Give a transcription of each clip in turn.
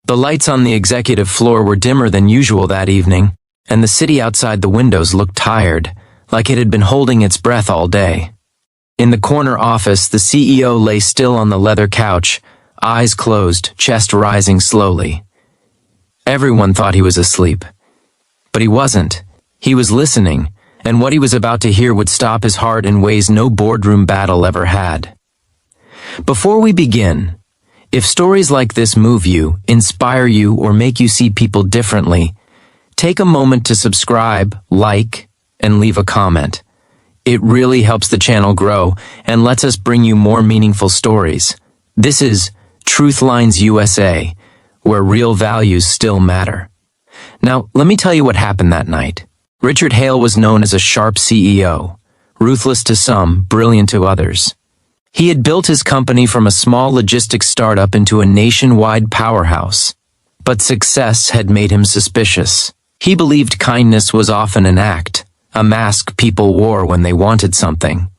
The lights on the executive floor were dimmer than usual that evening, and the city outside the windows looked tired, like it had been holding its breath all day. In the corner office, the CEO lay still on the leather couch, eyes closed, chest rising slowly. Everyone thought he was asleep. But he wasn't. He was listening, and what he was about to hear would stop his heart in ways no boardroom battle ever had. Before we begin, if stories like this move you, inspire you, or make you see people differently, take a moment to subscribe, like, and leave a comment. It really helps the channel grow and lets us bring you more meaningful stories. This is Truth Lines USA, where real values still matter. Now, let me tell you what happened that night. Richard Hale was known as a sharp CEO, ruthless to some, brilliant to others. He had built his company from a small logistics startup into a nationwide powerhouse. But success had made him suspicious. He believed kindness was often an act, a mask people wore when they wanted something.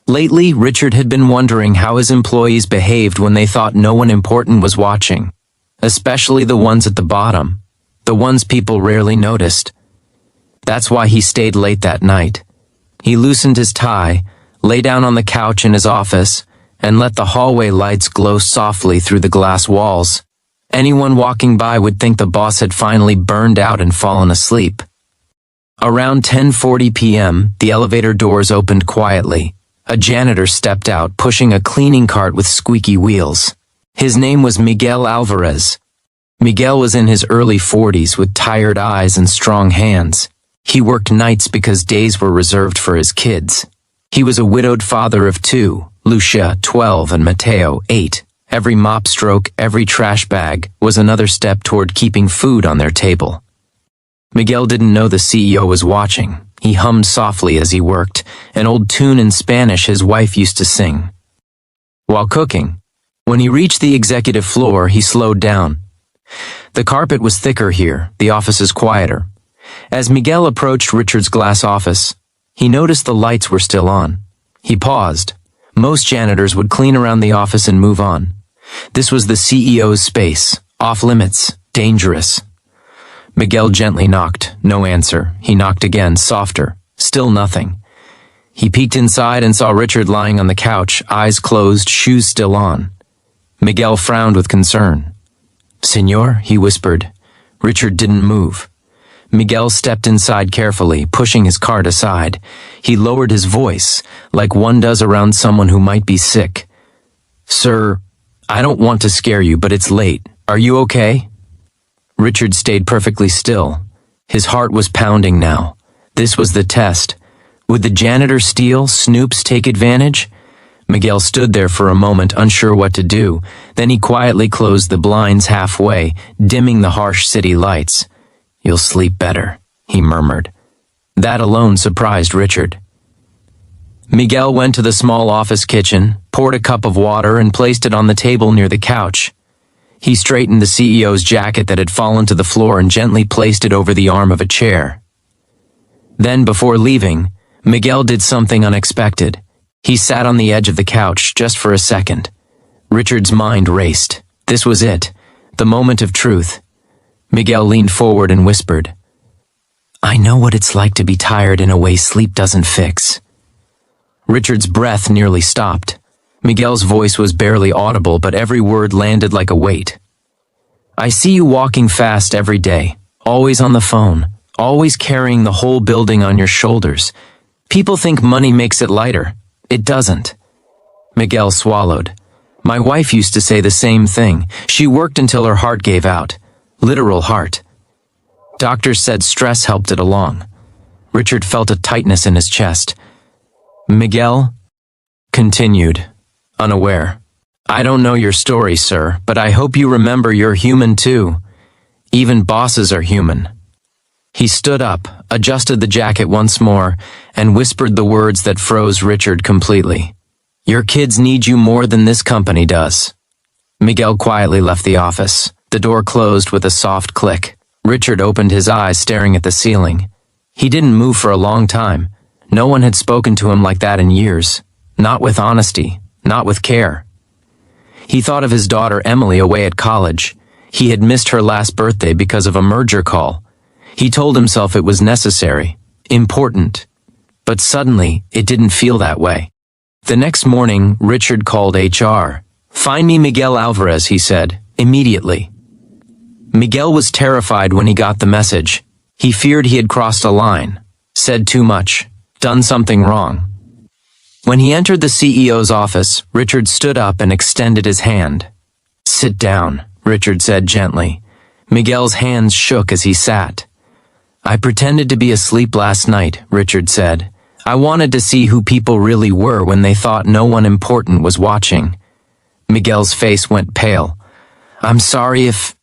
Lately, Richard had been wondering how his employees behaved when they thought no one important was watching, especially the ones at the bottom, the ones people rarely noticed. That's why he stayed late that night. He loosened his tie, lay down on the couch in his office, and let the hallway lights glow softly through the glass walls. Anyone walking by would think the boss had finally burned out and fallen asleep. Around 10:40 p.m., the elevator doors opened quietly. A janitor stepped out, pushing a cleaning cart with squeaky wheels. His name was Miguel Alvarez. Miguel was in his early 40s with tired eyes and strong hands. He worked nights because days were reserved for his kids. He was a widowed father of two, Lucia, 12, and Mateo, 8. Every mop stroke, every trash bag was another step toward keeping food on their table. Miguel didn't know the CEO was watching. He hummed softly as he worked, an old tune in Spanish his wife used to sing. While cooking, when he reached the executive floor, he slowed down. The carpet was thicker here, the offices quieter. As Miguel approached Richard's glass office, he noticed the lights were still on. He paused. Most janitors would clean around the office and move on. This was the CEO's space, off limits, dangerous. Miguel gently knocked. No answer. He knocked again, softer. Still nothing. He peeked inside and saw Richard lying on the couch, eyes closed, shoes still on. Miguel frowned with concern. "Señor," he whispered. Richard didn't move. Miguel stepped inside carefully, pushing his cart aside. He lowered his voice, like one does around someone who might be sick. "Sir, I don't want to scare you, but it's late. Are you okay?" Richard stayed perfectly still. His heart was pounding now. This was the test. Would the janitor steal, Snoops take advantage? Miguel stood there for a moment, unsure what to do. Then he quietly closed the blinds halfway, dimming the harsh city lights. "You'll sleep better," he murmured. That alone surprised Richard. Miguel went to the small office kitchen, poured a cup of water, and placed it on the table near the couch. He straightened the CEO's jacket that had fallen to the floor and gently placed it over the arm of a chair. Then, before leaving, Miguel did something unexpected. He sat on the edge of the couch just for a second. Richard's mind raced. This was it, the moment of truth. Miguel leaned forward and whispered, "I know what it's like to be tired in a way sleep doesn't fix." Richard's breath nearly stopped. Miguel's voice was barely audible, but every word landed like a weight. "I see you walking fast every day, always on the phone, always carrying the whole building on your shoulders. People think money makes it lighter. It doesn't." Miguel swallowed. "My wife used to say the same thing. She worked until her heart gave out. Literal heart. Doctors said stress helped it along." Richard felt a tightness in his chest. Miguel continued, unaware. "I don't know your story, sir, but I hope you remember you're human too. Even bosses are human." He stood up, adjusted the jacket once more, and whispered the words that froze Richard completely. "Your kids need you more than this company does." Miguel quietly left the office. The door closed with a soft click. Richard opened his eyes, staring at the ceiling. He didn't move for a long time. No one had spoken to him like that in years. Not with honesty, not with care. He thought of his daughter Emily away at college. He had missed her last birthday because of a merger call. He told himself it was necessary, important. But suddenly, it didn't feel that way. The next morning, Richard called HR. "Find me Miguel Alvarez," he said, immediately. Miguel was terrified when he got the message. He feared he had crossed a line, said too much, done something wrong. When he entered the CEO's office, Richard stood up and extended his hand. "Sit down," Richard said gently. Miguel's hands shook as he sat. "I pretended to be asleep last night," Richard said. "I wanted to see who people really were when they thought no one important was watching." Miguel's face went pale. "I'm sorry if—"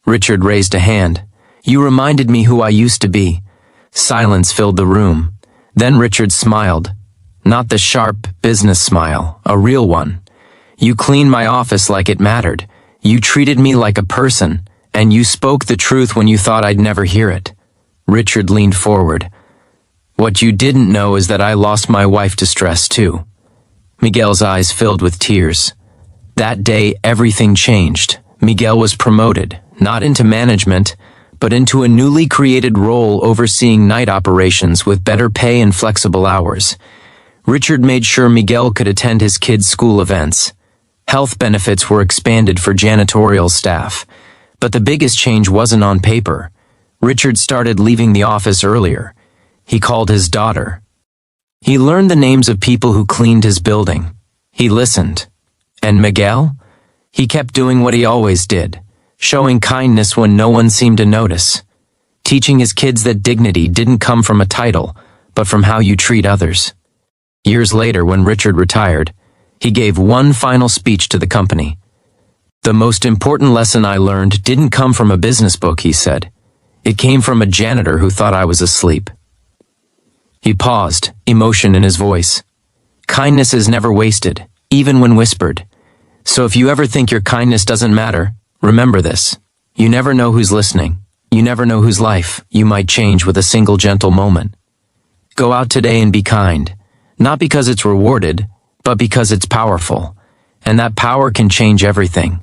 Richard raised a hand. "You reminded me who I used to be." Silence filled the room. Then Richard smiled. Not the sharp business smile, a real one. "You cleaned my office like it mattered. You treated me like a person, and you spoke the truth when you thought I'd never hear it." Richard leaned forward. "What you didn't know is that I lost my wife to stress too." Miguel's eyes filled with tears. That day, everything changed. Miguel was promoted, not into management, but into a newly created role overseeing night operations with better pay and flexible hours. Richard made sure Miguel could attend his kids' school events. Health benefits were expanded for janitorial staff. But the biggest change wasn't on paper. Richard started leaving the office earlier. He called his daughter. He learned the names of people who cleaned his building. He listened. And Miguel? He kept doing what he always did, showing kindness when no one seemed to notice, teaching his kids that dignity didn't come from a title, but from how you treat others. Years later, when Richard retired, he gave one final speech to the company. "The most important lesson I learned didn't come from a business book," he said. "It came from a janitor who thought I was asleep." He paused, emotion in his voice. Kindness is never wasted, even when whispered. So if you ever think your kindness doesn't matter, remember this. You never know who's listening. You never know whose life you might change with a single gentle moment. Go out today and be kind, not because it's rewarded, but because it's powerful. And that power can change everything.